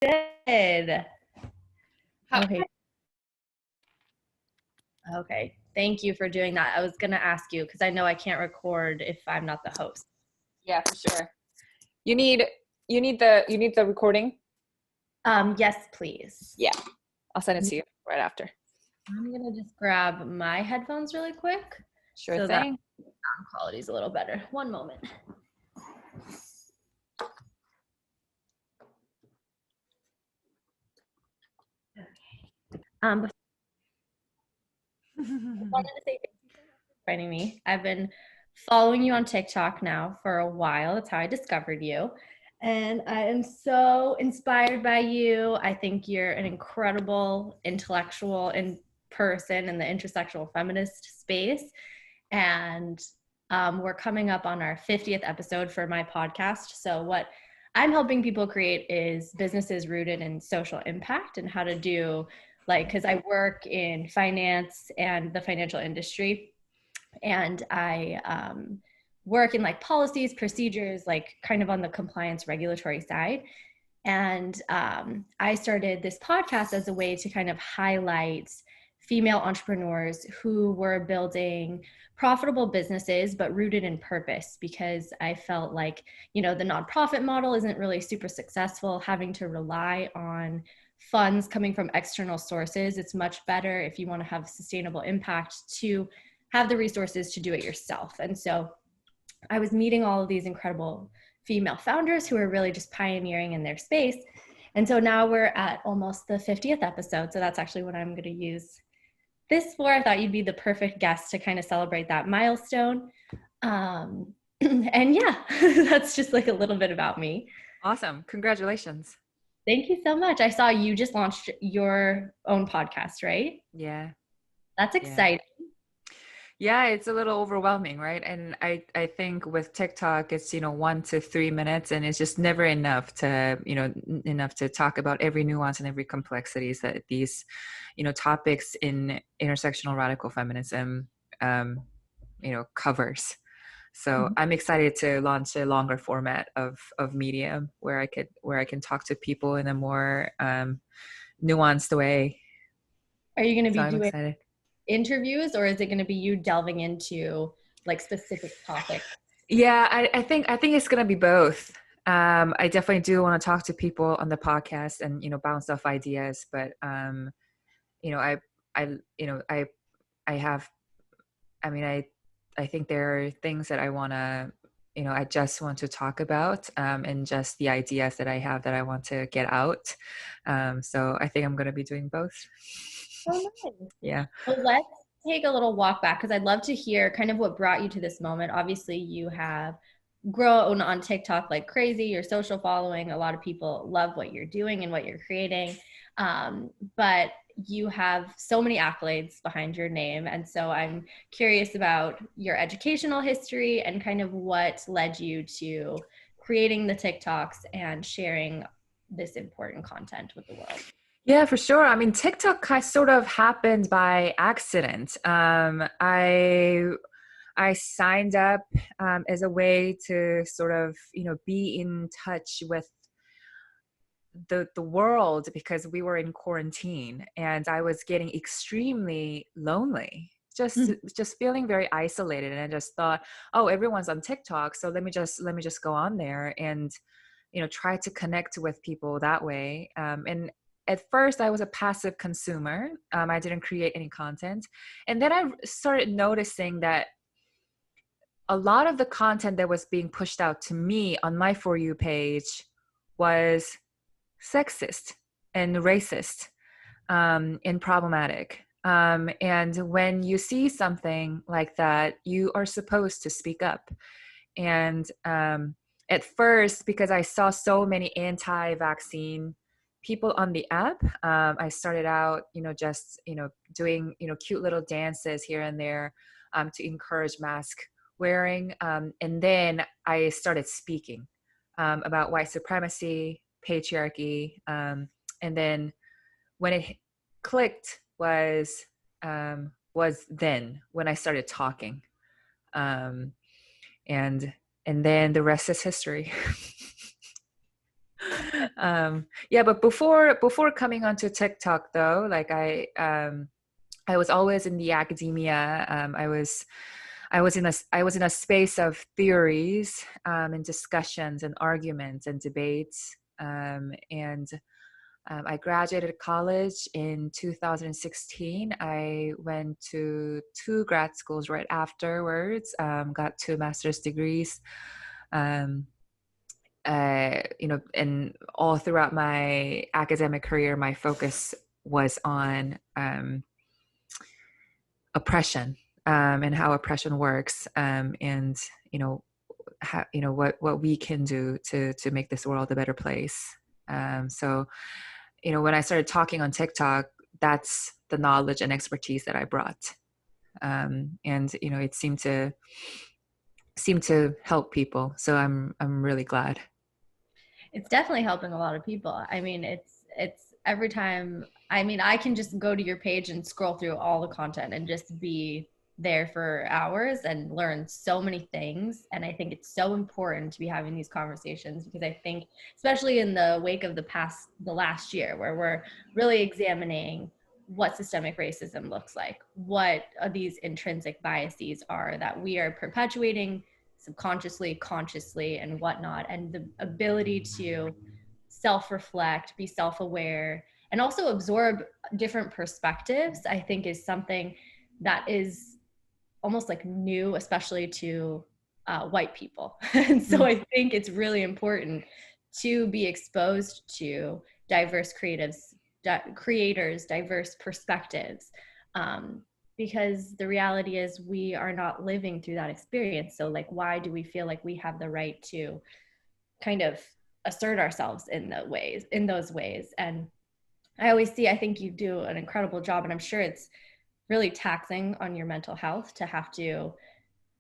Good. Okay. Okay. Thank you for doing that. I was going to ask you because I know I can't record if I'm not the host. Yeah, for sure. You need the recording? Yes, please. Yeah. I'll send it to you right after. I'm going to just grab my headphones really quick. Sure so thing. that sound quality is a little better. One moment. Okay. I wanted to say thank you so much for joining me. I've been following you on TikTok now for a while. That's how I discovered you. And I am so inspired by you. I think you're an incredible intellectual in person in the intersectional feminist space. And we're coming up on our 50th episode for my podcast. So what I'm helping people create is businesses rooted in social impact and how to do because I work in finance and the financial industry, and I work in policies, procedures, kind of on the compliance regulatory side. And I started this podcast as a way to kind of highlight female entrepreneurs who were building profitable businesses but rooted in purpose, because I felt like, the nonprofit model isn't really super successful, having to rely on funds coming from external sources. It's much better, if you want to have sustainable impact, to have the resources to do it yourself. And so I was meeting all of these incredible female founders who are really just pioneering in their space. And so now we're at almost the 50th episode. So that's actually what I'm going to use this for. I thought you'd be the perfect guest to kind of celebrate that milestone. And yeah, that's just a little bit about me. Awesome. Congratulations. Thank you so much. I saw you just launched your own podcast, right? Yeah. That's exciting. Yeah, it's a little overwhelming, right? And I think with TikTok, it's, 1 to 3 minutes, and it's just never enough to, enough to talk about every nuance and every complexities that these, topics in intersectional radical feminism, covers. So I'm excited to launch a longer format of media where I can talk to people in a more nuanced way. Are you going to be doing excited. Interviews, or is it going to be you delving into specific topics? Yeah, I think it's going to be both. I definitely do want to talk to people on the podcast and, bounce off ideas, but I think there are things that I want to, I just want to talk about, and just the ideas that I have that I want to get out. So I think I'm going to be doing both. Oh, nice. Yeah. Well, let's take a little walk back, because I'd love to hear kind of what brought you to this moment. Obviously, you have grown on TikTok like crazy. Your social following, a lot of people love what you're doing and what you're creating. But you have so many accolades behind your name. And so I'm curious about your educational history and kind of what led you to creating the TikToks and sharing this important content with the world. Yeah, for sure. I mean, TikTok sort of happened by accident. I signed up as a way to sort of, be in touch with the world, because we were in quarantine and I was getting extremely lonely, just feeling very isolated. And I just thought, oh, everyone's on TikTok, so let me just go on there and, try to connect with people that way. And at first I was a passive consumer. I didn't create any content. And then I started noticing that a lot of the content that was being pushed out to me on my For You page was sexist and racist, and problematic. And when you see something like that, you are supposed to speak up. And at first, because I saw so many anti-vaccine people on the app, I started out, just, doing, cute little dances here and there, to encourage mask wearing. And then I started speaking about white supremacy, patriarchy. And then when it clicked was then when I started talking. And then the rest is history. Yeah, but before coming onto TikTok though, like I was always in the academia. I was in a space of theories and discussions and arguments and debates. And I graduated college in 2016. I went to two grad schools right afterwards. Got two master's degrees. Um, and all throughout my academic career, my focus was on oppression, and how oppression works, and how, what we can do to make this world a better place. So when I started talking on TikTok, that's the knowledge and expertise that I brought, and it seemed to help people. So I'm really glad. It's definitely helping a lot of people. I mean, it's every time. I mean, I can just go to your page and scroll through all the content and just be there for hours and learn so many things. And I think it's so important to be having these conversations, because I think, especially in the wake of the last year, where we're really examining what systemic racism looks like, what these intrinsic biases are that we are perpetuating subconsciously, consciously, and whatnot, and the ability to self-reflect, be self-aware, and also absorb different perspectives, I think is something that is almost like new, especially to white people. And so I think it's really important to be exposed to diverse creators, diverse perspectives, um, because the reality is we are not living through that experience. So like, why do we feel like we have the right to kind of assert ourselves in those ways? And I think you do an incredible job, and I'm sure it's really taxing on your mental health to have to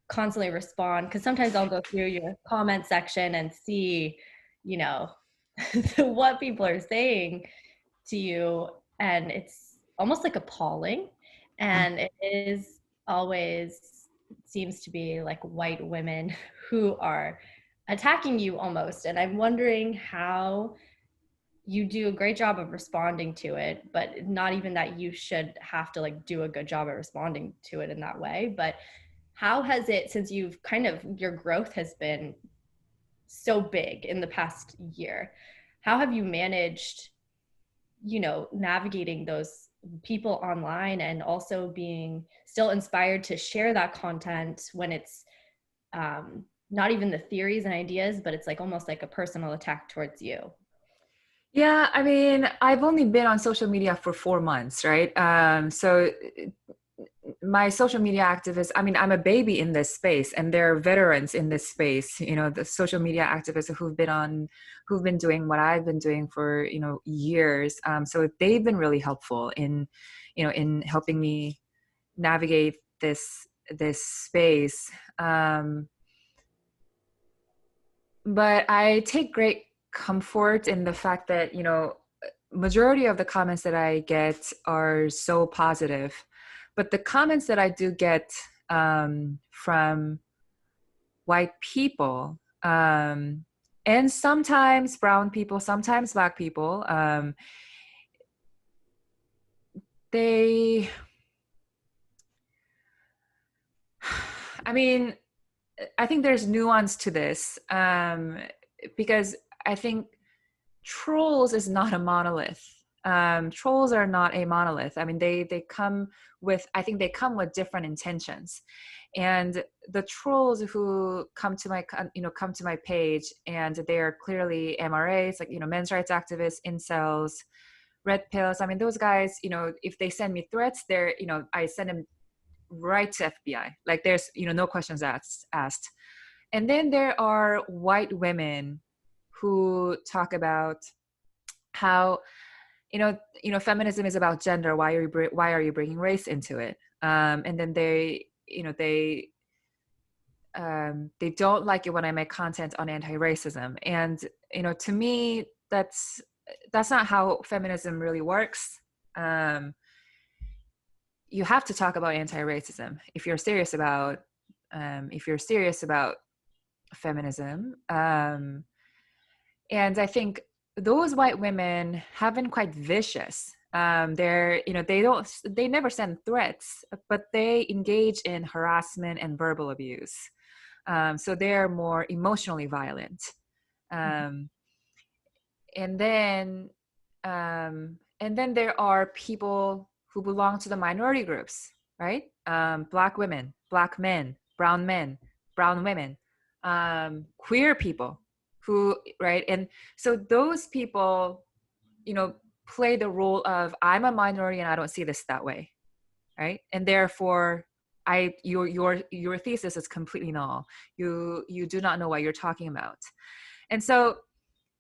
constantly respond, because sometimes I'll go through your comment section and see, you know, what people are saying to you, and it's almost like appalling. And it is always, it seems to be like white women who are attacking you almost. And I'm wondering how you do a great job of responding to it, but not even that you should have to like do a good job at responding to it in that way. But how has it, since you've kind of, your growth has been so big in the past year, how have you managed, navigating those people online and also being still inspired to share that content when it's not even the theories and ideas, but it's like almost like a personal attack towards you? Yeah, I mean, I've only been on social media for 4 months, right? So my social media activists, I mean, I'm a baby in this space, and there are veterans in this space, the social media activists who've been doing what I've been doing for, years. So they've been really helpful in helping me navigate this space. But I take great comfort in the fact that, majority of the comments that I get are so positive. But the comments that I do get from white people, and sometimes brown people, sometimes black people, they, I mean, I think there's nuance to this, because I think trolls is not a monolith. Trolls are not a monolith. I mean, they come with, I think they come with different intentions. And the trolls who come to my page, and they are clearly MRAs, like, men's rights activists, incels, red pills. I mean, those guys, if they send me threats, I send them right to FBI. Like, there's, no questions asked. And then there are white women who talk about how, feminism is about gender. Why are you bringing race into it? And then they don't like it when I make content on anti-racism. And, to me, that's not how feminism really works. You have to talk about anti-racism if you're serious about feminism. And I think those white women have been quite vicious. They're, they never send threats, but they engage in harassment and verbal abuse. So they're more emotionally violent. Um, and then, and then there are people who belong to the minority groups, right? Black women, black men, brown women, queer people, who, right? And so those people, play the role of, I'm a minority and I don't see this that way, right? And therefore, your thesis is completely null. You do not know what you're talking about. And so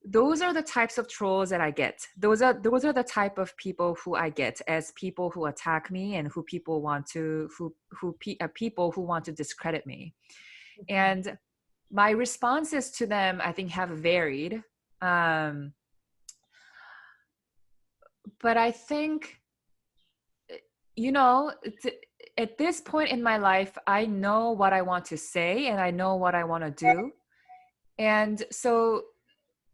those are the types of trolls that I get. Those are the type of people who I get as people who attack me and who people want to people who want to discredit me. And my responses to them, I think, have varied. But I think, at this point in my life, I know what I want to say and I know what I want to do. And so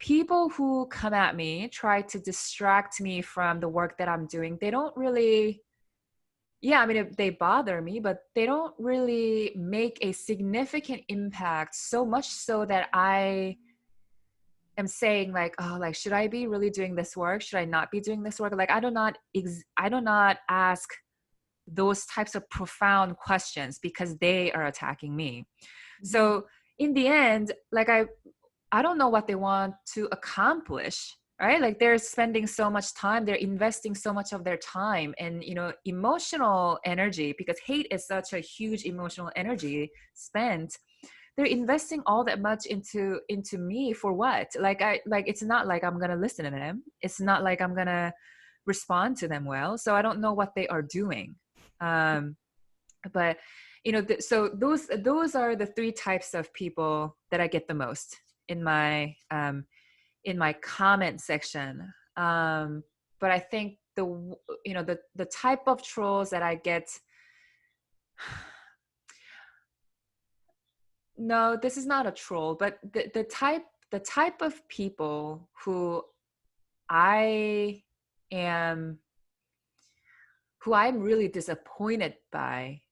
people who come at me, try to distract me from the work that I'm doing, they don't really, yeah, I mean, they bother me, but they don't really make a significant impact, so much so that I am saying like, oh, like, should I be really doing this work? Should I not be doing this work? Like, I do not ask those types of profound questions because they are attacking me. Mm-hmm. So in the end, like, I don't know what they want to accomplish, right? Like, they're spending so much time, they're investing so much of their time and, emotional energy, because hate is such a huge emotional energy spent. They're investing all that much into me for what? Like, it's not like I'm going to listen to them. It's not like I'm going to respond to them well. So I don't know what they are doing. But so those are the three types of people that I get the most in my comment section. But I think the type of trolls that I get, no, this is not a troll, but the type of people who I'm really disappointed by,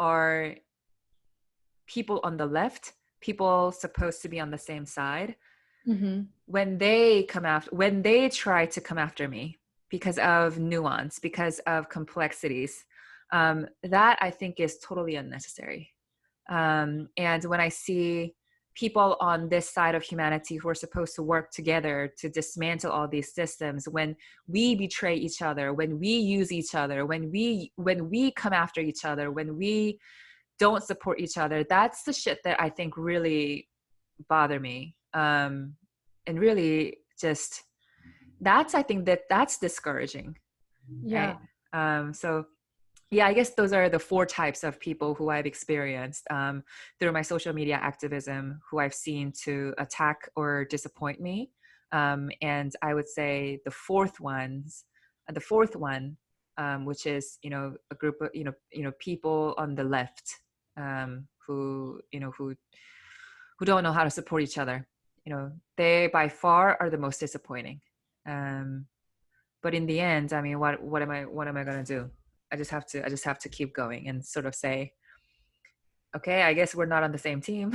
are people on the left, people supposed to be on the same side. Mm-hmm. When they try to come after me because of nuance, because of complexities, that I think is totally unnecessary. And when I see people on this side of humanity who are supposed to work together to dismantle all these systems, when we betray each other, when we use each other, when we come after each other, when we don't support each other, that's the shit that I think really bother me. And really just, I think that's discouraging. Yeah. Right? So yeah, I guess those are the four types of people who I've experienced through my social media activism, who I've seen to attack or disappoint me. And I would say the fourth one, which is, a group of, people on the left, who don't know how to support each other. They by far are the most disappointing. But in the end, I mean, what am I going to do? I just have to keep going and sort of say, okay, I guess we're not on the same team.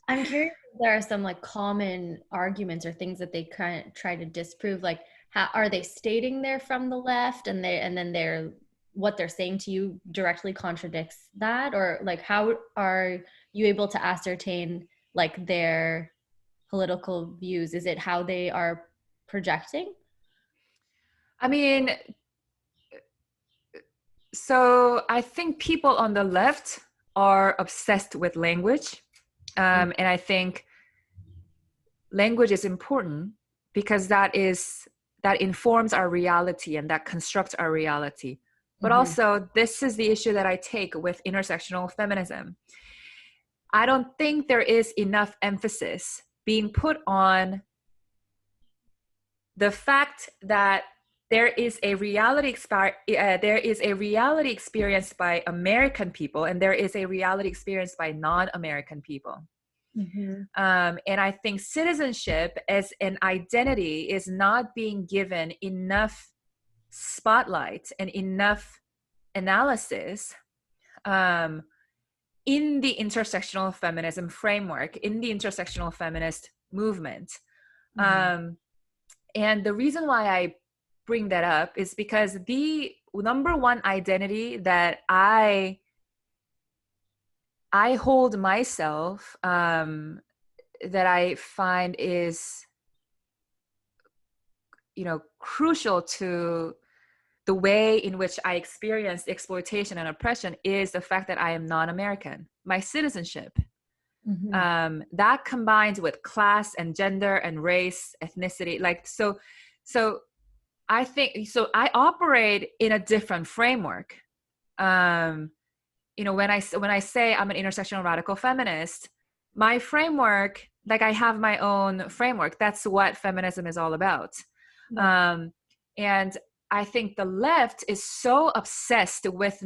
I'm curious if there are some like common arguments or things that they kind of try to disprove. Like, how are they stating they're from the left, and then what they're saying to you directly contradicts that? Or like, how are you able to ascertain like their political views? Is it how they are projecting? I mean, so I think people on the left are obsessed with language. And I think language is important because that informs our reality and that constructs our reality. But also, this is the issue that I take with intersectional feminism. I don't think there is enough emphasis being put on the fact that there is a reality experienced by American people, and there is a reality experienced by non-American people. Mm-hmm. And I think citizenship as an identity is not being given enough spotlight and enough analysis um, in the intersectional feminism framework, in the intersectional feminist movement. Mm-hmm. And the reason why I bring that up is because the number one identity that I hold myself, that I find is, crucial to the way in which I experienced exploitation and oppression is the fact that I am non-American. My citizenship, Mm-hmm. that combines with class and gender and race, ethnicity, so I think so. I operate in a different framework. Um, when I say I'm an intersectional radical feminist, my framework, like I have my own framework. That's what feminism is all about. Yeah. And I think the left is so obsessed with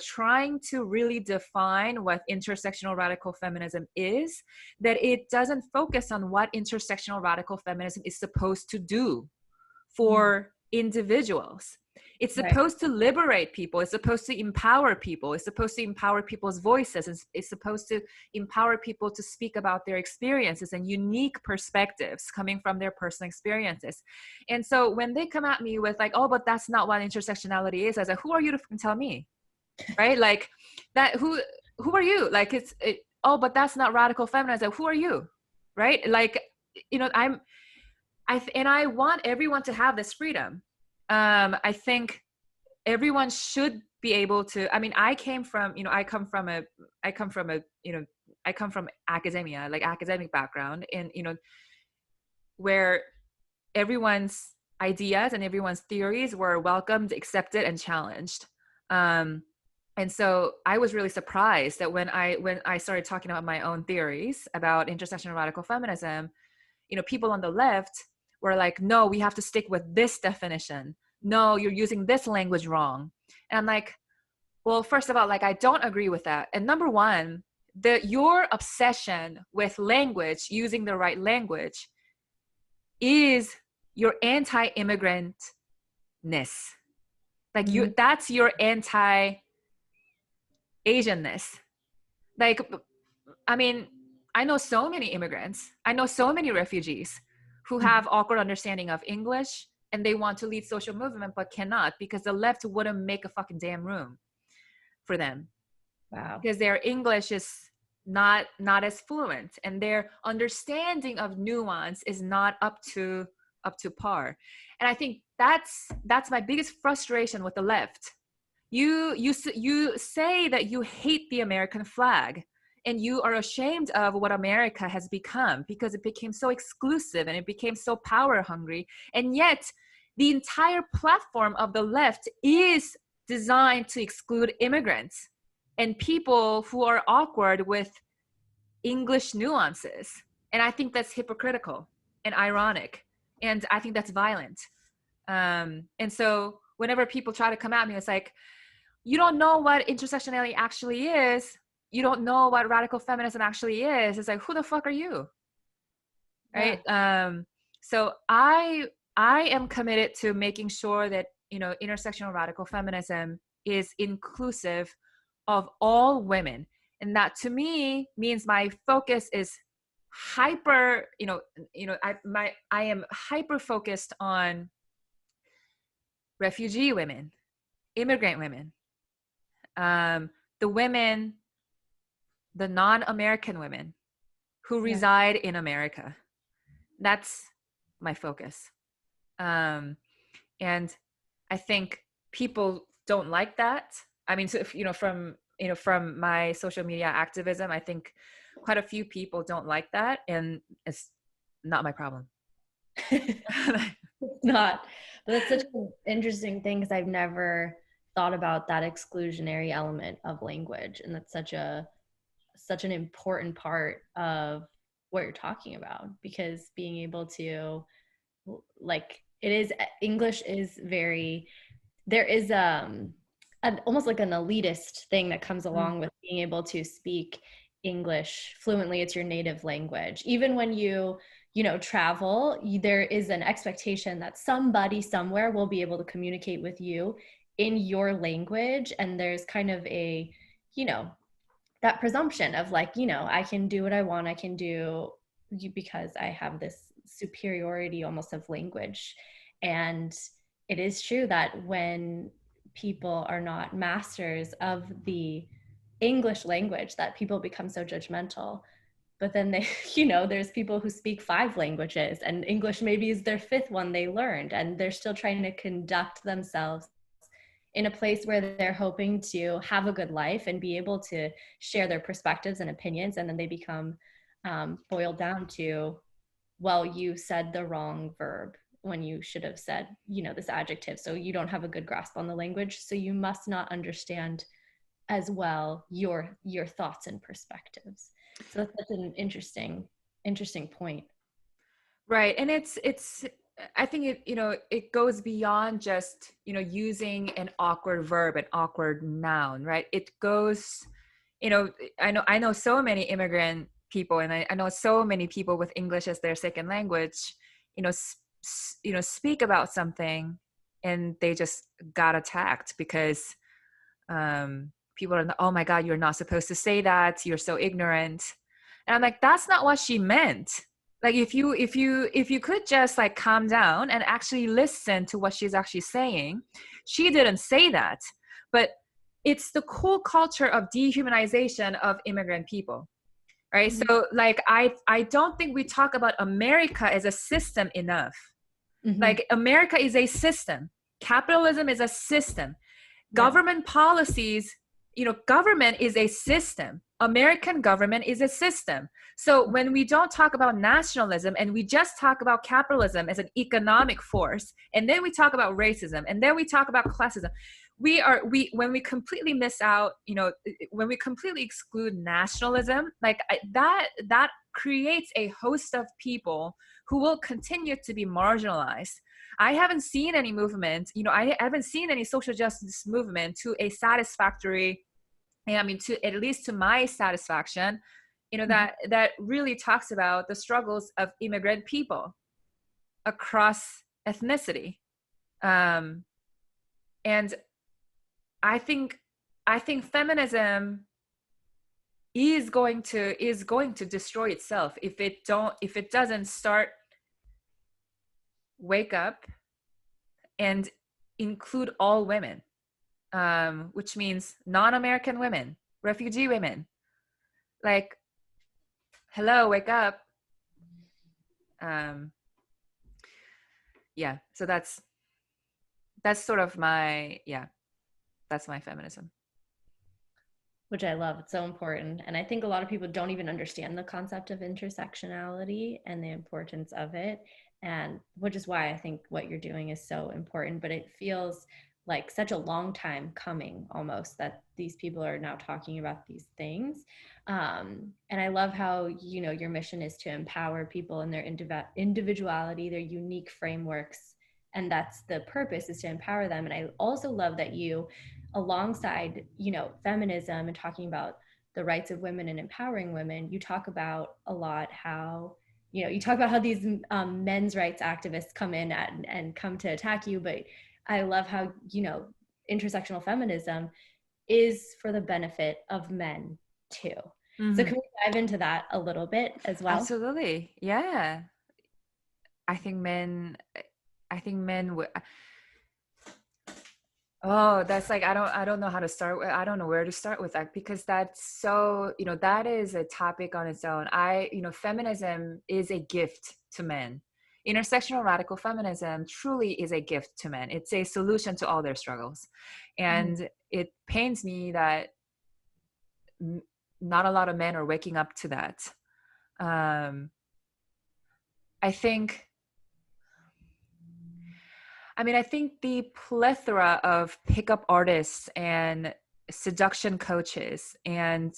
trying to really define what intersectional radical feminism is, that it doesn't focus on what intersectional radical feminism is supposed to do Mm-hmm. for individuals. It's Right. supposed to liberate people. It's supposed to empower people. It's supposed to empower people's voices. It's supposed to empower people to speak about their experiences and unique perspectives coming from their personal experiences. And so when they come at me with like, oh, but that's not what intersectionality is, I was like, who are you to tell me? Right? Like that, who are you? Like oh, but that's not radical feminism. Like, who are you? Right? Like, I want everyone to have this freedom. I think everyone should be able to. I mean, I come from academia, like academic background, and where everyone's ideas and everyone's theories were welcomed, accepted, and challenged. And so I was really surprised that when I started talking about my own theories about intersectional radical feminism, people on the left were like, no, we have to stick with this definition. No, you're using this language wrong. And I'm like, well, first of all, like, I don't agree with that. And number one, your obsession with language, using the right language, is your anti-immigrantness. Like Mm-hmm. that's your anti-Asianness. Like, I mean, I know so many immigrants. I know so many refugees who have awkward understanding of English and they want to lead social movement but cannot because the left wouldn't make a fucking damn room for them Wow. because their English is not as fluent and their understanding of nuance is not up to par. And I think that's my biggest frustration with the left. You say that you hate the American flag and you are ashamed of what America has become because it became so exclusive and it became so power hungry. And yet the entire platform of the left is designed to exclude immigrants and people who are awkward with English nuances. And I think that's hypocritical and ironic. And I think that's violent. And so whenever people try to come at me, it's like, you don't know what intersectionality actually is. You don't know what radical feminism actually is. It's like, who the fuck are you? Yeah. Right. So I am committed to making sure that, intersectional radical feminism is inclusive of all women. And that to me means my focus is hyper, I am hyper focused on refugee women, immigrant women, the women, the non-American women who Yeah. reside in America. That's my focus. And I think people don't like that. I mean, so if, from my social media activism, I think quite a few people don't like that, and it's not my problem. It's not. But that's such an interesting thing because I've never thought about that exclusionary element of language. And that's such an important part of what you're talking about because being able to like it is English is very there is almost like an elitist thing that comes Mm. along with being able to speak English fluently, it's your native language. Even when you know, travel, there is an expectation that somebody somewhere will be able to communicate with you in your language. And there's kind of a, you know, that presumption of like, you know, I can do what I want, I can do because I have this superiority almost of language. And it is true that when people are not masters of the English language, that people become so judgmental. But then they, you know, there's people who speak 5 languages and English maybe is their 5th one they learned, and they're still trying to conduct themselves in a place where they're hoping to have a good life and be able to share their perspectives and opinions. And then they become boiled down to, well, you said the wrong verb when you should have said, you know, this adjective. So you don't have a good grasp on the language. So you must not understand as well your thoughts and perspectives. So that's an interesting point. Right. And it's I think it, you know, it goes beyond just, you know, using an awkward verb, an awkward noun, right? It goes, you know, I know so many immigrant people, and I know so many people with English as their second language, you know, you know, speak about something and they just got attacked because people are, oh my God, you're not supposed to say that. You're so ignorant. And I'm like, that's not what she meant. Like if you could just like calm down and actually listen to what she's actually saying, she didn't say that. But it's the cool culture of dehumanization of immigrant people, right? Mm-hmm. So like I don't think we talk about America as a system enough. Mm-hmm. Like America is a system. Capitalism is a system. Yeah. Government policies, you know, government is a system. American government is a system. So when we don't talk about nationalism and we just talk about capitalism as an economic force, and then we talk about racism, and then we talk about classism, when we completely miss out, you know, when we completely exclude nationalism, like that creates a host of people who will continue to be marginalized. I haven't seen any movement, you know, I haven't seen any social justice movement to a satisfactory, I mean, to at least to my satisfaction, you know, that really talks about the struggles of immigrant people across ethnicity. And I think feminism is going to destroy itself if it doesn't start wake up and include all women, which means non-American women, refugee women. Like, hello, wake up. Yeah, so that's sort of my, yeah, that's my feminism. Which I love. It's so important. And I think a lot of people don't even understand the concept of intersectionality and the importance of it. And which is why I think what you're doing is so important. But it feels like such a long time coming almost that these people are now talking about these things. And I love how, you know, your mission is to empower people in their individuality, their unique frameworks. And that's the purpose, is to empower them. And I also love that you, alongside, you know, feminism and talking about the rights of women and empowering women, you talk about a lot how, you know, you talk about how these men's rights activists come in and come to attack you, but I love how, you know, intersectional feminism is for the benefit of men too. So Mm-hmm. can we dive into that a little bit as well? Absolutely, yeah. I think men oh, that's like, I don't know how to start with, I don't know where to start with that, because that's so, you know, that is a topic on its own. You know, feminism is a gift to men. Intersectional radical feminism truly is a gift to men. It's a solution to all their struggles. And it pains me that not a lot of men are waking up to that. I think I think the plethora of pickup artists and seduction coaches and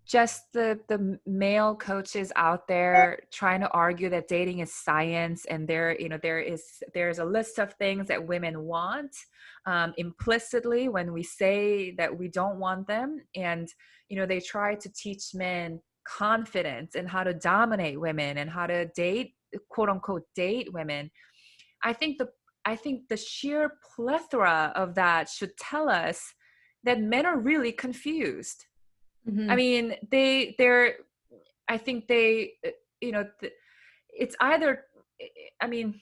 just the male coaches out there trying to argue that dating is science, and there's a list of things that women want implicitly when we say that we don't want them. And they try to teach men confidence and how to dominate women and how to date, quote unquote, date women. I think the sheer plethora of that should tell us that men are really confused. I Mm-hmm. mean, they're I think they it's either, I mean,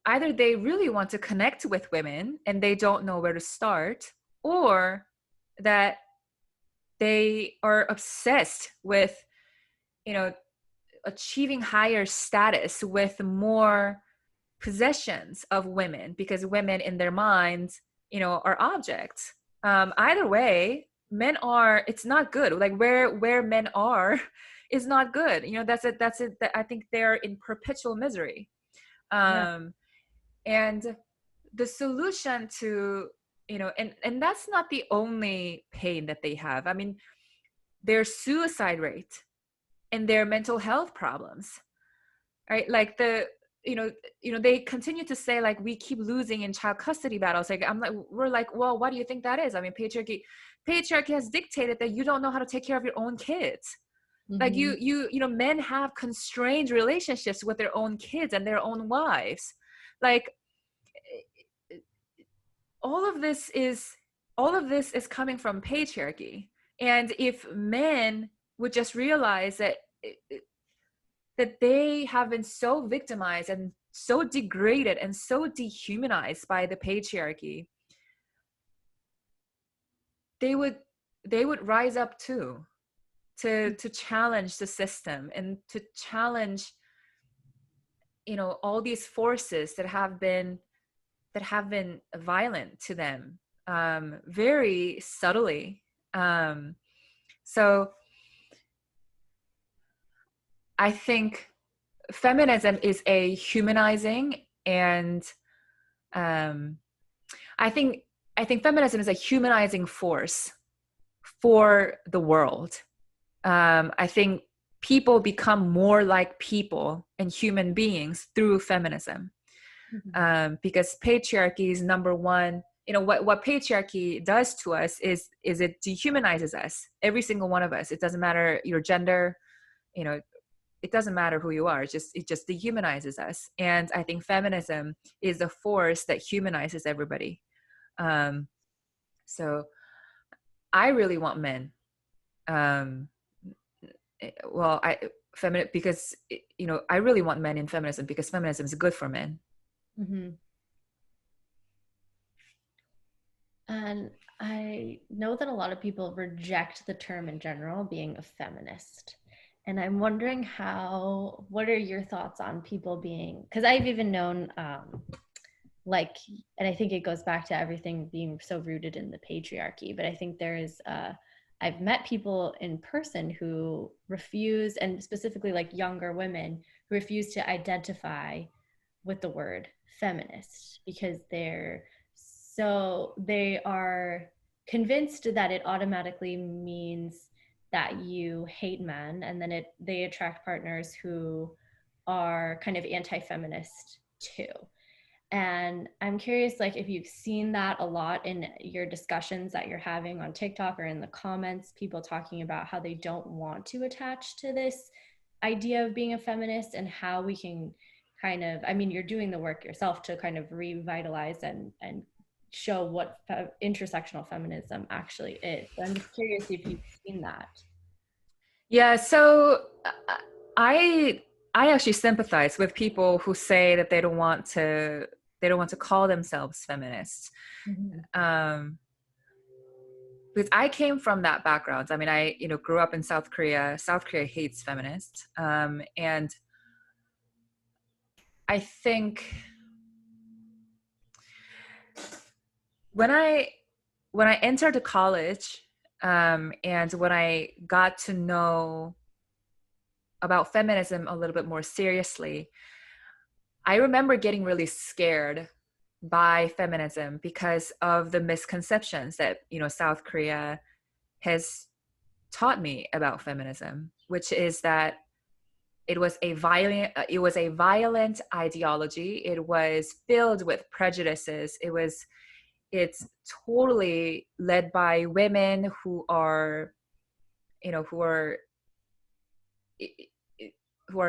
either they really want to connect with women and they don't know where to start, or that they are obsessed with, you know, achieving higher status with more possessions of women, because women in their minds, are objects. Either way, men are, it's not good. Like where men are is not good. That's it. That I think they're in perpetual misery. Yeah. Um, and the solution to, and that's not the only pain that they have. I mean, their suicide rate and their mental health problems, right? Like they continue to say, like, we keep losing in child custody battles. Like, we're like, well, why do you think that is? I mean, patriarchy has dictated that you don't know how to take care of your own kids. Like, Mm-hmm. men have constrained relationships with their own kids and their own wives. Like, all of this is coming from patriarchy. And if men would just realize that they have been so victimized and so degraded and so dehumanized by the patriarchy, they would rise up too, to challenge the system and to challenge, all these forces that have been violent to them, very subtly. So I think feminism is a humanizing, and um, I think feminism is a humanizing force for the world. I think people become more like people and human beings through feminism, Mm-hmm. because patriarchy is number one. What patriarchy does to us is it dehumanizes us, every single one of us. It doesn't matter your gender, you know it doesn't matter who you are. It just dehumanizes us. And I think feminism is a force that humanizes everybody. um so I really want men, um well, because I really want men in feminism, because feminism is good for men. Mm-hmm. And I know that a lot of people reject the term in general, being a feminist. And I'm wondering what are your thoughts on people being, because I've even known, like, and I think it goes back to everything being so rooted in the patriarchy, but I think I've met people in person who refuse, and specifically like younger women who refuse to identify with the word feminist because they are convinced that it automatically means that you hate men, and then they attract partners who are kind of anti-feminist too. And I'm curious, like, if you've seen that a lot in your discussions that you're having on TikTok or in the comments, people talking about how they don't want to attach to this idea of being a feminist, and how we can kind of, I mean, you're doing the work yourself to kind of revitalize and show what intersectional feminism actually is. So I'm just curious if you've seen that. Yeah, so I I actually sympathize with people who say that they don't want to call themselves feminists. Mm-hmm. Um, because I came from that background. I mean, I grew up in South Korea. South Korea hates feminists, and I think when I entered college, and when I got to know about feminism a little bit more seriously, I remember getting really scared by feminism because of the misconceptions that South Korea has taught me about feminism, which is that it was a violent ideology. It was filled with prejudices. It's totally led by women who are, you know, who are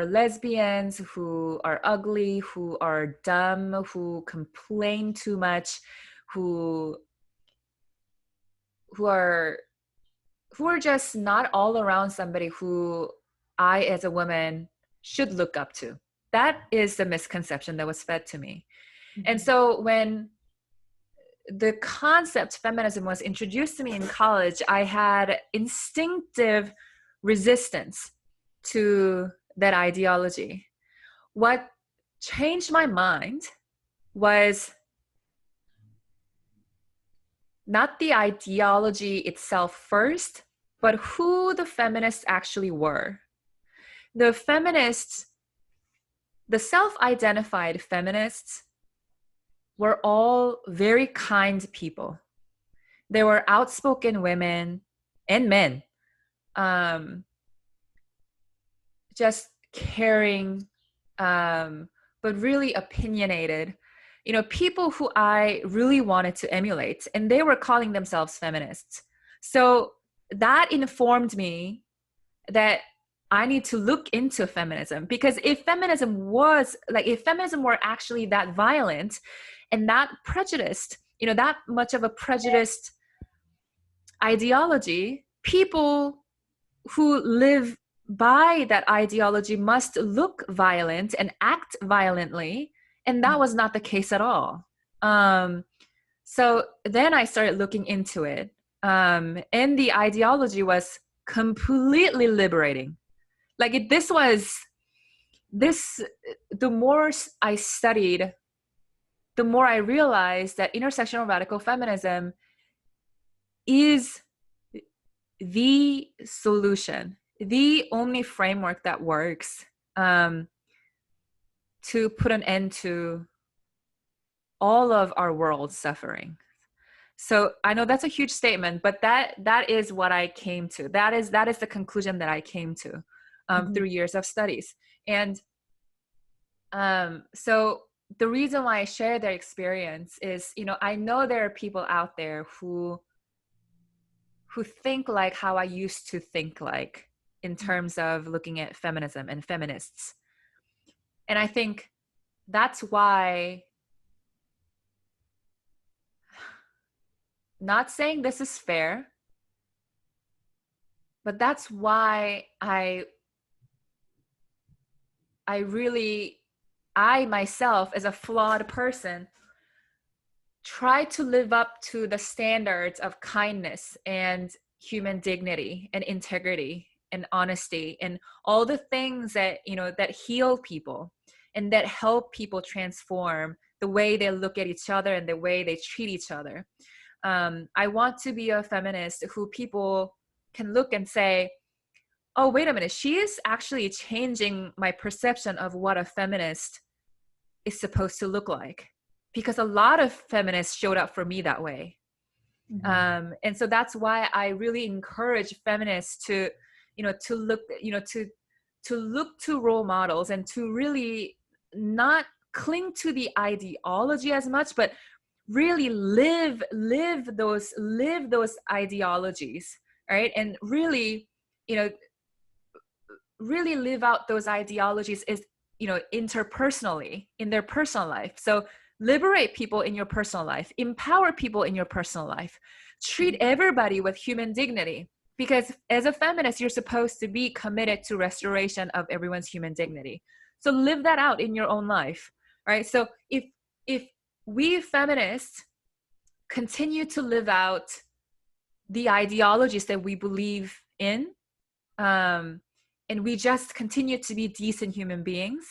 lesbians, who are ugly, who are dumb, who complain too much, who who are who are just not all around somebody who I, as a woman, should look up to. That is the misconception that was fed to me. And so when the concept feminism was introduced to me in college, I had instinctive resistance to that ideology. What changed my mind was not the ideology itself first, but who the feminists actually were. The feminists, the self-identified feminists, were all very kind people. They were outspoken women and men, just caring, but really opinionated. You know, people who I really wanted to emulate, and they were calling themselves feminists. So that informed me that I need to look into feminism, because if feminism were actually that violent and that prejudiced, you know, that much of a prejudiced ideology, people who live by that ideology must look violent and act violently. And that was not the case at all. So then I started looking into it. And the ideology was completely liberating. Like the more I studied, the more I realized that intersectional radical feminism is the solution, the only framework that works to put an end to all of our world's suffering. So I know that's a huge statement, but that is what I came to. That is the conclusion that I came to through years of studies. And so the reason why I share their experience is, you know, I know there are people out there who think like how I used to think like, in terms of looking at feminism and feminists. And I think that's why, not saying this is fair, but that's why I myself, as a flawed person, try to live up to the standards of kindness and human dignity and integrity and honesty and all the things that, you know, that heal people and that help people transform the way they look at each other and the way they treat each other. I want to be a feminist who people can look and say, oh, wait a minute, she is actually changing my perception of what a feminist is supposed to look like. Because a lot of feminists showed up for me that way. And so that's why I really encourage feminists to, you know, to look to role models and to really not cling to the ideology as much, but really live those ideologies, right? And really, you know, really live out those ideologies is, you know, interpersonally in their personal life. So liberate people in your personal life, empower people in your personal life, treat everybody with human dignity, because as a feminist, you're supposed to be committed to restoration of everyone's human dignity. So live that out in your own life, right? So if we feminists continue to live out the ideologies that we believe in, and we just continue to be decent human beings,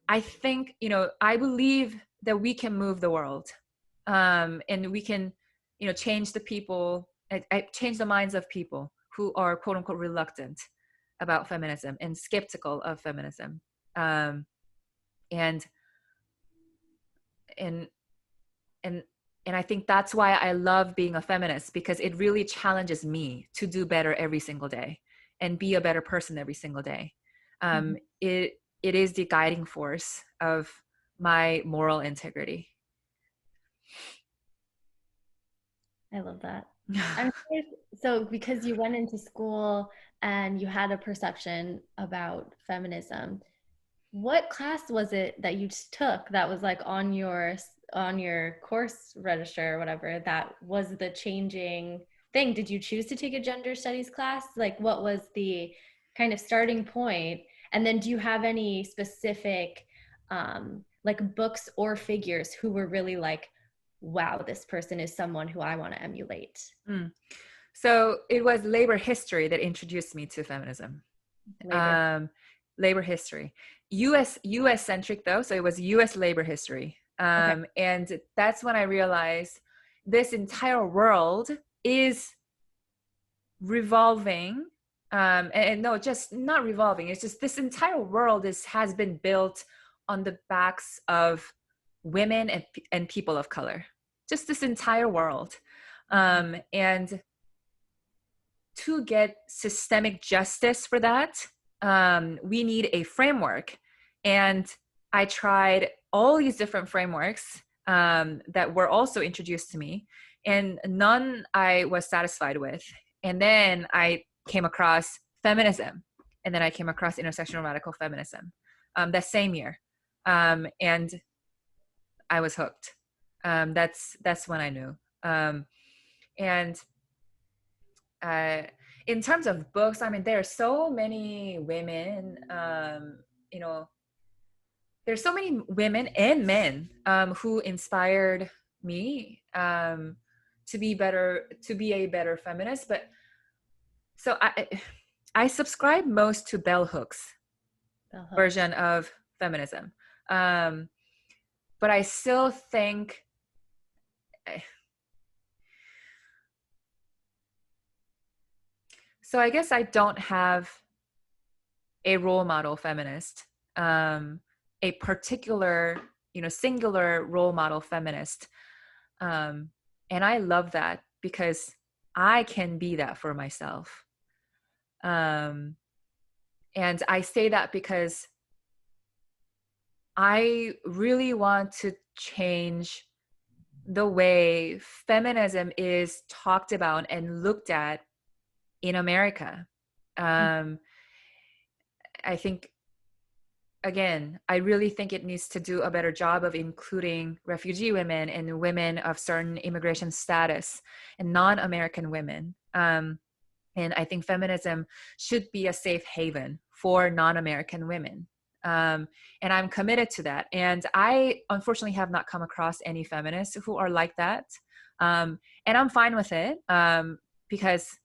I think, you know, I believe that we can move the world, and we can, you know, change change the minds of people who are quote unquote reluctant about feminism and skeptical of feminism, and And I think that's why I love being a feminist, because it really challenges me to do better every single day and be a better person every single day. Mhm. It is the guiding force of my moral integrity. I love that. I'm curious, so because you went into school and you had a perception about feminism, what class was it that you took that was like on your course register or whatever that was the changing thing? Did you choose to take a gender studies class? Like what was the kind of starting point? And then do you have any specific like books or figures who were really like, wow, this person is someone who I want to emulate? Mm. So it was labor history that introduced me to feminism. Labor. Um, labor history, US centric though, so it was US labor history. Okay. And that's when I realized this entire world is revolving. And no, just not revolving. It's just this entire world has been built on the backs of women and people of color. Just this entire world. Mhm. And to get systemic justice for that, we need a framework. And I tried all these different frameworks that were also introduced to me, and none I was satisfied with. And then I came across feminism, and then I came across intersectional radical feminism that same year. And I was hooked. That's when I knew. And uh, in terms of books, I mean, there are so many women, you know, there's so many women and men who inspired me to be better, to be a better feminist. But so I subscribe most to Bell Hooks Bell Hooks. version of feminism. Um, but I still think, so I guess I don't have a role model feminist, um, a particular, singular role model feminist. Um, and I love that because I can be that for myself. Um, and I say that because I really want to change the way feminism is talked about and looked at in America. Um, I think, again, I really think it needs to do a better job of including refugee women and women of certain immigration status and non-American women. And I think feminism should be a safe haven for non-American women. And I'm committed to that. And I unfortunately have not come across any feminists who are like that. And I'm fine with it because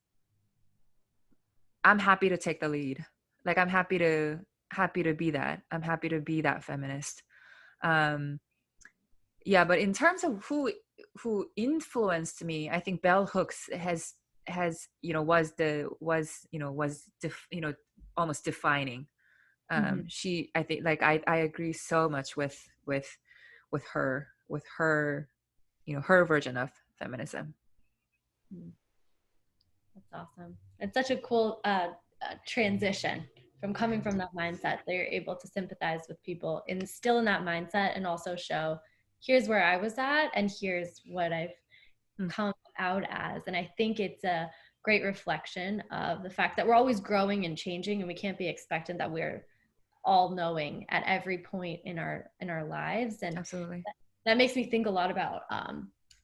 I'm happy to take the lead. Like I'm happy to be that. I'm happy to be that feminist. Um, yeah, but in terms of who influenced me, I think Bell Hooks has almost defining. Mm-hmm. She, I think, like I agree so much with her her version of feminism. That's awesome. It's such a cool transition from coming from that mindset that you're able to sympathize with people and still in that mindset and also show here's where I was at and here's what I've Mm, come out as. And I think it's a great reflection of the fact that we're always growing and changing and we can't be expectant that we're all knowing at every point in our lives. And absolutely. that makes me think a lot about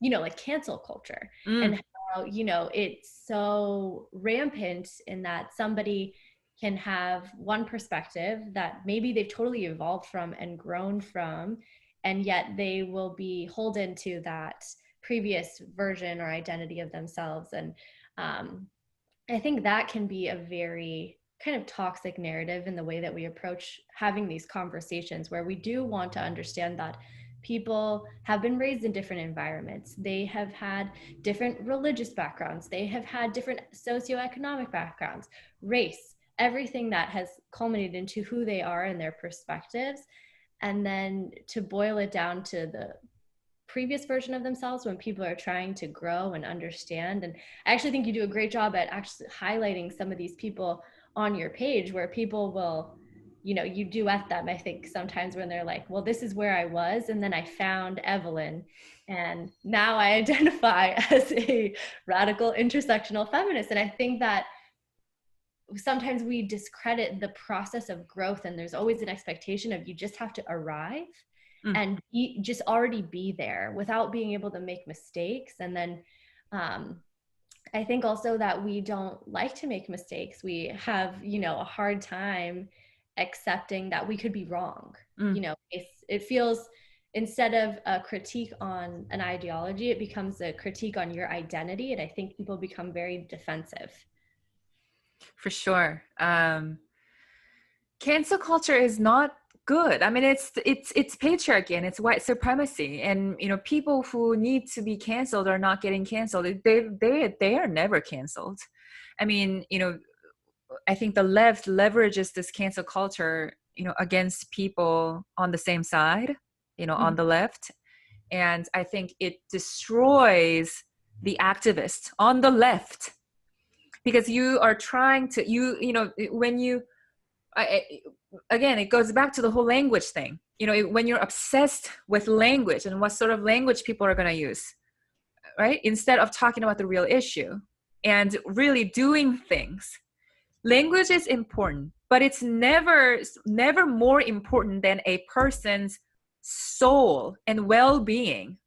like cancel culture Mm, and how it's so rampant in that somebody can have one perspective that maybe they've totally evolved from and grown from, and yet they will be holden to that previous version or identity of themselves. And um, I think that can be a very kind of toxic narrative in the way that we approach having these conversations, where we do want to understand that people have been raised in different environments. They have had different religious backgrounds. They have had different socioeconomic backgrounds, race, everything that has culminated into who they are and their perspectives. And then to boil it down to the previous version of themselves when people are trying to grow and understand. And I actually think you do a great job at actually highlighting some of these people on your page, where people will, you duet them, I think, sometimes, when they're like, well, this is where I was, and then I found Evelyn, and now I identify as a radical intersectional feminist. And I think that sometimes we discredit the process of growth, and there's always an expectation of you just have to arrive and just already be there without being able to make mistakes. And then I think also that we don't like to make mistakes. We have, a hard time accepting that we could be wrong. It feels, instead of a critique on an ideology, it becomes a critique on your identity. And I think people become very defensive. For sure. Cancel culture is not good. I mean, it's patriarchy and it's white supremacy, and people who need to be canceled are not getting canceled. They are never canceled. I mean, I think the left leverages this cancel culture, against people on the same side, on the left, and I think it destroys the activists on the left, because you are trying to when you again, it goes back to the whole language thing. When you're obsessed with language and what sort of language people are going to use, right, instead of talking about the real issue and really doing things. Language is important, but it's never more important than a person's soul and well-being,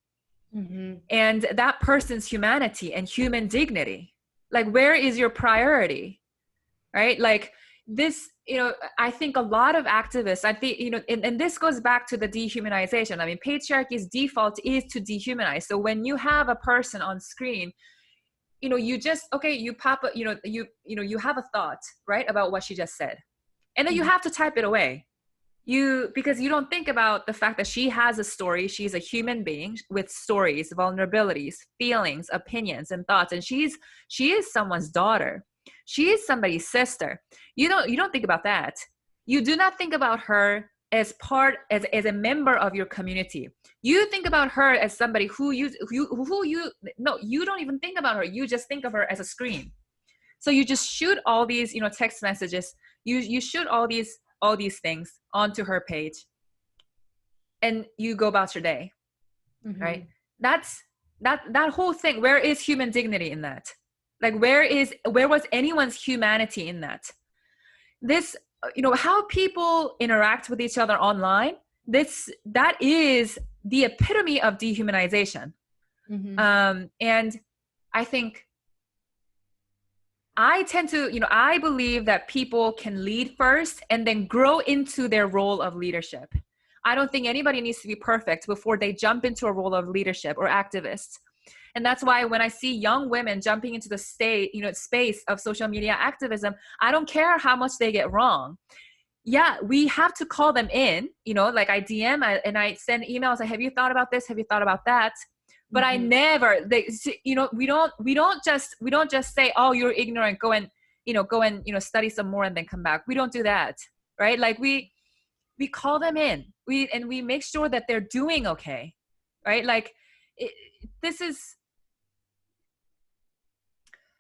and that person's humanity and human dignity. Like, where is your priority, right? Like this, I think a lot of activists, I think, and this goes back to the dehumanization. I mean, patriarchy's default is to dehumanize. So when you have a person on screen, you just, okay, you pop up, you have a thought, right, about what she just said. And then you have to type it away. Because you don't think about the fact that she has a story. She's a human being with stories, vulnerabilities, feelings, opinions, and thoughts. And she is someone's daughter. She is somebody's sister. You don't think about that. You do not think about her as a member of your community. You think about her as somebody you don't even think about her. You just think of her as a screen. So you just shoot all these, text messages. You shoot all these things onto her page, and you go about your day, right? That's that whole thing. Where is human dignity in that? Like, where was anyone's humanity in that? This, how people interact with each other online, that is the epitome of dehumanization. And I think I tend to, I believe that people can lead first and then grow into their role of leadership. I don't think anybody needs to be perfect before they jump into a role of leadership or activist. And that's why when I see young women jumping into the space of social media activism, I don't care how much they get wrong. Yeah, we have to call them in, like I DM and I send emails like, have you thought about this? Have you thought about that? But I never, we don't just say, oh, you're ignorant, go and study some more and then come back. We don't do that, right? Like we call them in, we make sure that they're doing okay, right? Like this is,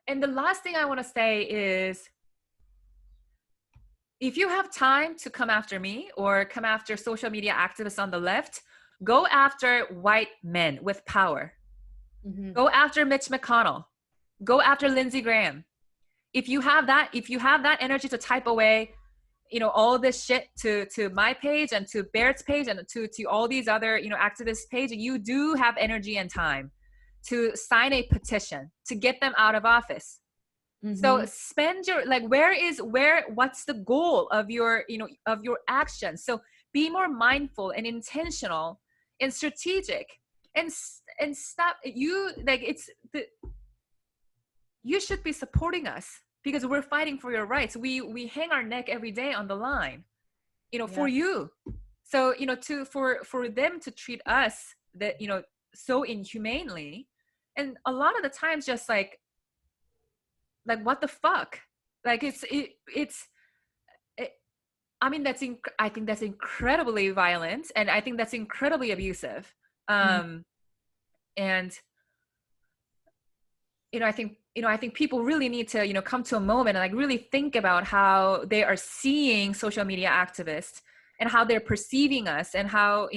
and the last thing I want to say is, if you have time to come after me or come after social media activists on the left, go after white men with power. Go after Mitch McConnell. Go after Lindsey Graham. If you have that energy to type away, all this shit to my page and to Baird's page and to all these other, activists' page, you do have energy and time to sign a petition to get them out of office. So spend your, what's the goal of your, of your actions? So be more mindful and intentional and strategic, and stop. You should be supporting us because we're fighting for your rights. We hang our neck every day on the line, for you. So, for them to treat us that, so inhumanely, and a lot of the times just like what the fuck? Like I mean, I think that's incredibly violent, and I think that's incredibly abusive. And I think people really need to come to a moment and like really think about how they are seeing social media activists and how they're perceiving us, and how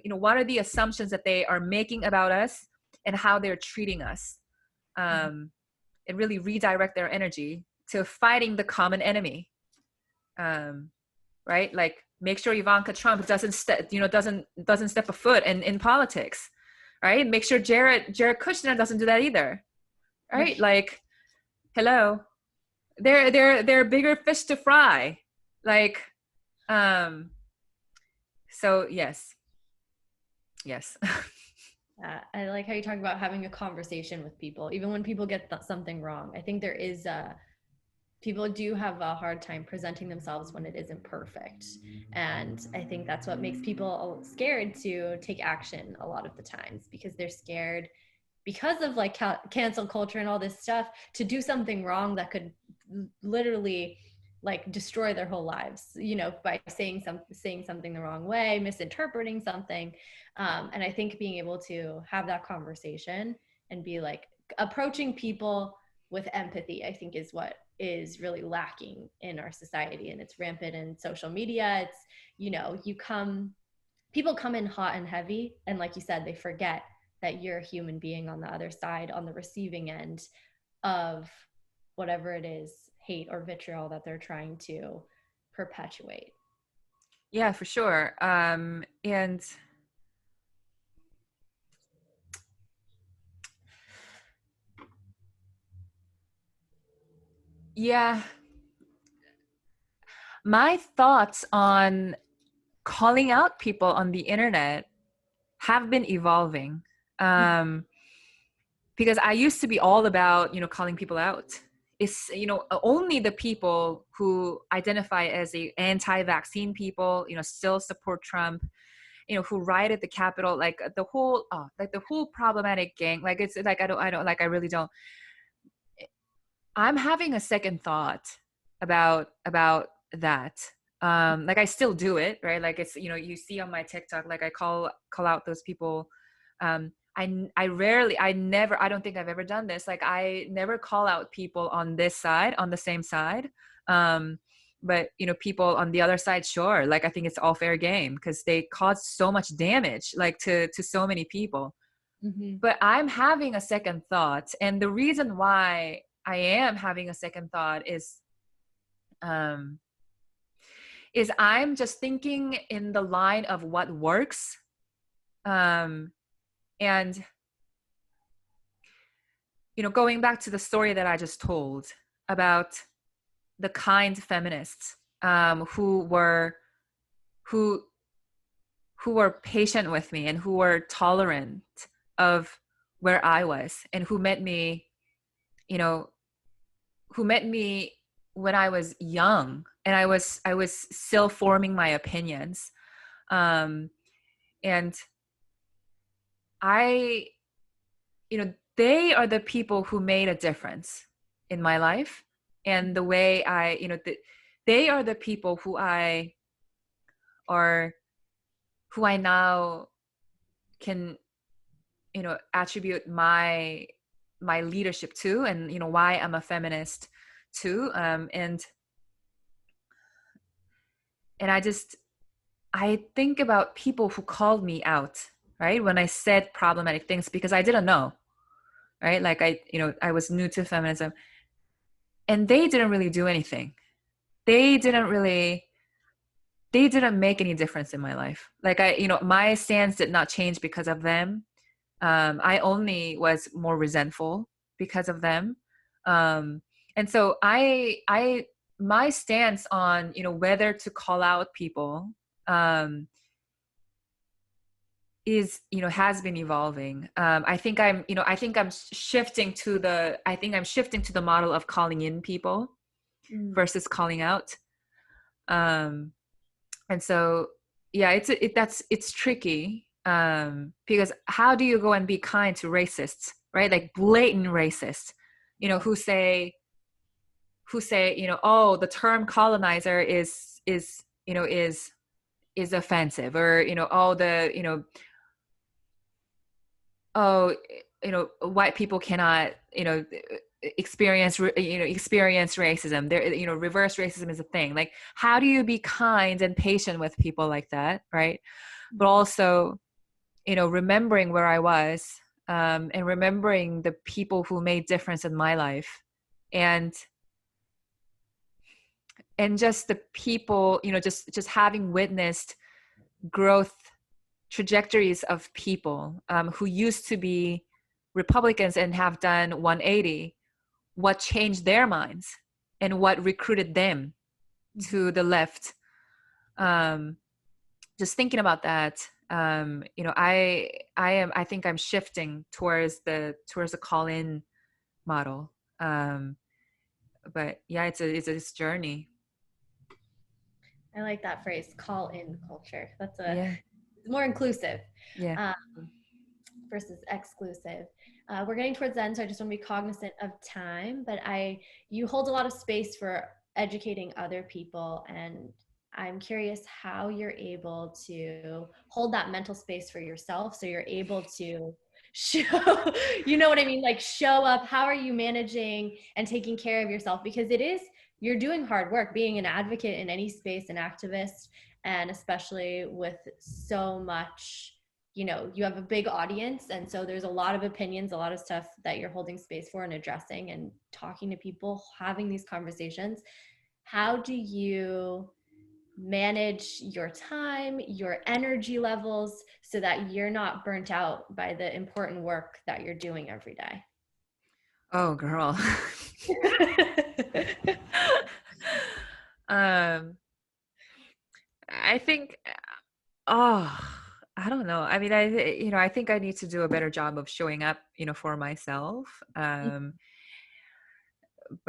what are the assumptions that they are making about us and how they're treating us, and really redirect their energy to fighting the common enemy. Right, like make sure Ivanka Trump doesn't step a foot in politics, right? Make sure Jared Kushner doesn't do that either, right? Like, hello, they're bigger fish to fry, like, so yes. I like how you talk about having a conversation with people, even when people get something wrong. I think there is people do have a hard time presenting themselves when it isn't perfect. And I think that's what makes people scared to take action a lot of the times, because they're scared because of like cancel culture and all this stuff to do something wrong that could literally like destroy their whole lives, by saying something the wrong way, misinterpreting something. And I think being able to have that conversation and be like approaching people with empathy, I think is what is really lacking in our society. And it's rampant in social media. It's, people come in hot and heavy. And like you said, they forget that you're a human being on the other side, on the receiving end of whatever it is, hate or vitriol that they're trying to perpetuate. Yeah, for sure. And yeah, my thoughts on calling out people on the internet have been evolving. Because I used to be all about, calling people out. It's, only the people who identify as a anti-vaccine people, still support Trump, who rioted the Capitol, like the whole problematic gang. Like, it's like, I really don't. I'm having a second thought about that. Like, I still do it, right? Like, it's, you see on my TikTok, like I call out those people. I rarely, I never, I don't think I've ever done this. Like, I never call out people on this side, on the same side. But people on the other side, sure. Like, I think it's all fair game because they caused so much damage, like to so many people. Mm-hmm. But I'm having a second thought, and the reason why I am having a second thought is I'm just thinking in the line of what works. And going back to the story that I just told about the kind feminists, who were patient with me and who were tolerant of where I was, and who met me when I was young and I was still forming my opinions. And I, they are the people who made a difference in my life and the way I, they are the people who I now can, attribute my leadership to, and, why I'm a feminist too. And I think about people who called me out, right? When I said problematic things, because I didn't know, right? Like, I was new to feminism, and they didn't really do anything. They didn't make any difference in my life. Like, my stance did not change because of them. I only was more resentful because of them. And so my stance on, whether to call out people, is, has been evolving. I think I'm shifting to the model of calling in people versus calling out. And so, yeah, it's tricky, because how do you go and be kind to racists, right? Like blatant racists, who say, oh, the term colonizer is offensive, or, oh, oh, white people cannot, experience racism. There, reverse racism is a thing. Like, how do you be kind and patient with people like that, right? But also, remembering where I was, and remembering the people who made difference in my life, and just the people, just having witnessed growth trajectories of people, who used to be Republicans and have done 180, what changed their minds and what recruited them to the left. Just thinking about that, I think I'm shifting towards the call-in model. But yeah, it's a journey. I like that phrase, call in culture. That's Yeah. more inclusive. Yeah. Um, versus exclusive. We're getting towards the end, so I just want to be cognizant of time. But you hold a lot of space for educating other people, and I'm curious how you're able to hold that mental space for yourself, so you're able to show, you know what I mean, like show up. How are you managing and taking care of yourself? Because you're doing hard work being an advocate in any space, an activist, and especially with so much, you have a big audience, and so there's a lot of opinions, a lot of stuff that you're holding space for and addressing and talking to people, having these conversations. How do you manage your time, your energy levels, so that you're not burnt out by the important work that you're doing every day? Oh, girl. um I think, oh, I don't know. I mean, I think I need to do a better job of showing up, for myself. But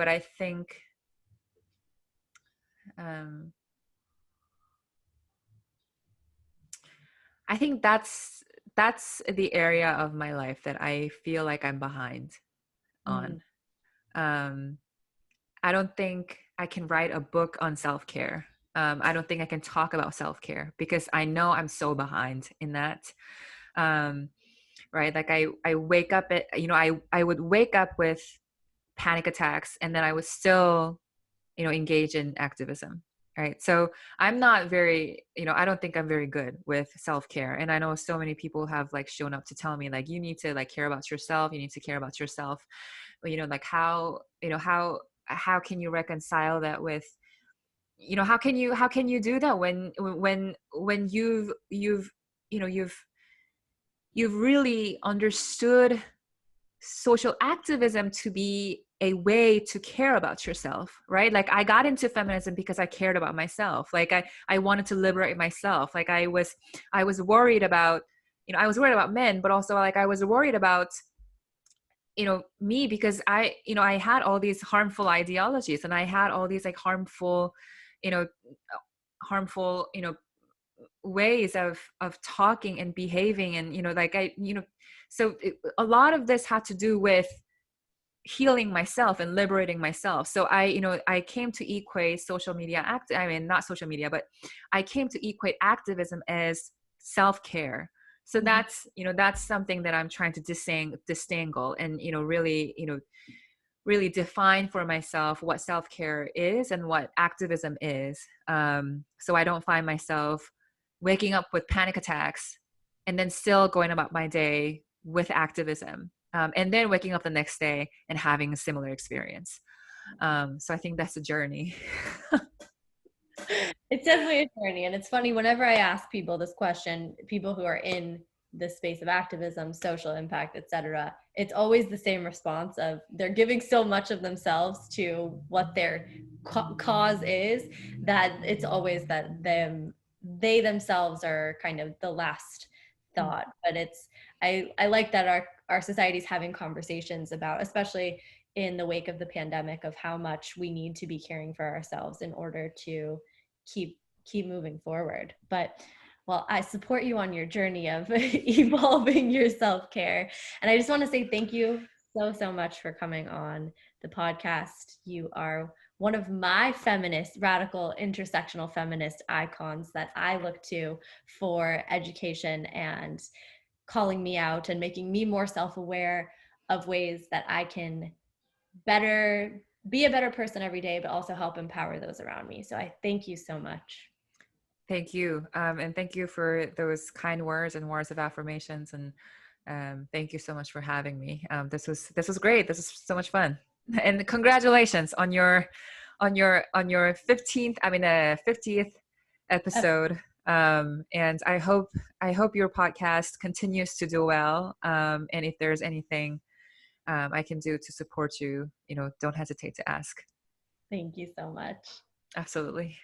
I think, um, that's the area of my life that I feel like I'm behind Mm-hmm. on. Um, I don't think I can write a book on self-care. I don't think I can talk about self-care because I know I'm so behind in that. Um, right? Like I wake up at, I would wake up with panic attacks and then I was still, engage in activism. Right. So I'm not very, I don't think I'm very good with self-care. And I know so many people have like shown up to tell me like, you need to like care about yourself. You need to care about yourself. But, like how can you reconcile that with, how can you do that when you've really understood social activism to be a way to care about yourself, right? Like I got into feminism because I cared about myself. Like I wanted to liberate myself. Like I was worried about, I was worried about men, but also like I was worried about, me, because I had all these harmful ideologies and I had all these like harmful, you know harmful, ways of talking and behaving. And like so a lot of this had to do with healing myself and liberating myself. So I came to equate social media I mean, not social media, but I came to equate activism as self-care. So that's something that I'm trying to disentangle and really define for myself what self-care is and what activism is. So I don't find myself waking up with panic attacks and then still going about my day with activism, and then waking up the next day and having a similar experience. So I think that's a journey. It's definitely a journey. And it's funny, whenever I ask people this question, people who are in the space of activism, social impact, etc., it's always the same response of they're giving so much of themselves to what their cause is, that it's always that they themselves are kind of the last thought. But I like that our society is having conversations about, especially in the wake of the pandemic, of how much we need to be caring for ourselves in order to keep moving forward. But well, I support you on your journey of evolving your self-care. And I just want to say thank you so much for coming on the podcast. You are one of my feminist, radical, intersectional feminist icons that I look to for education and calling me out and making me more self-aware of ways that I can better be a better person every day, but also help empower those around me. So I thank you so much. Thank you. And thank you for those kind words and words of affirmations. And thank you so much for having me. This was great. This was so much fun. And congratulations on your 15th, 50th episode. And I hope your podcast continues to do well. And if there's anything I can do to support you, don't hesitate to ask. Thank you so much. Absolutely.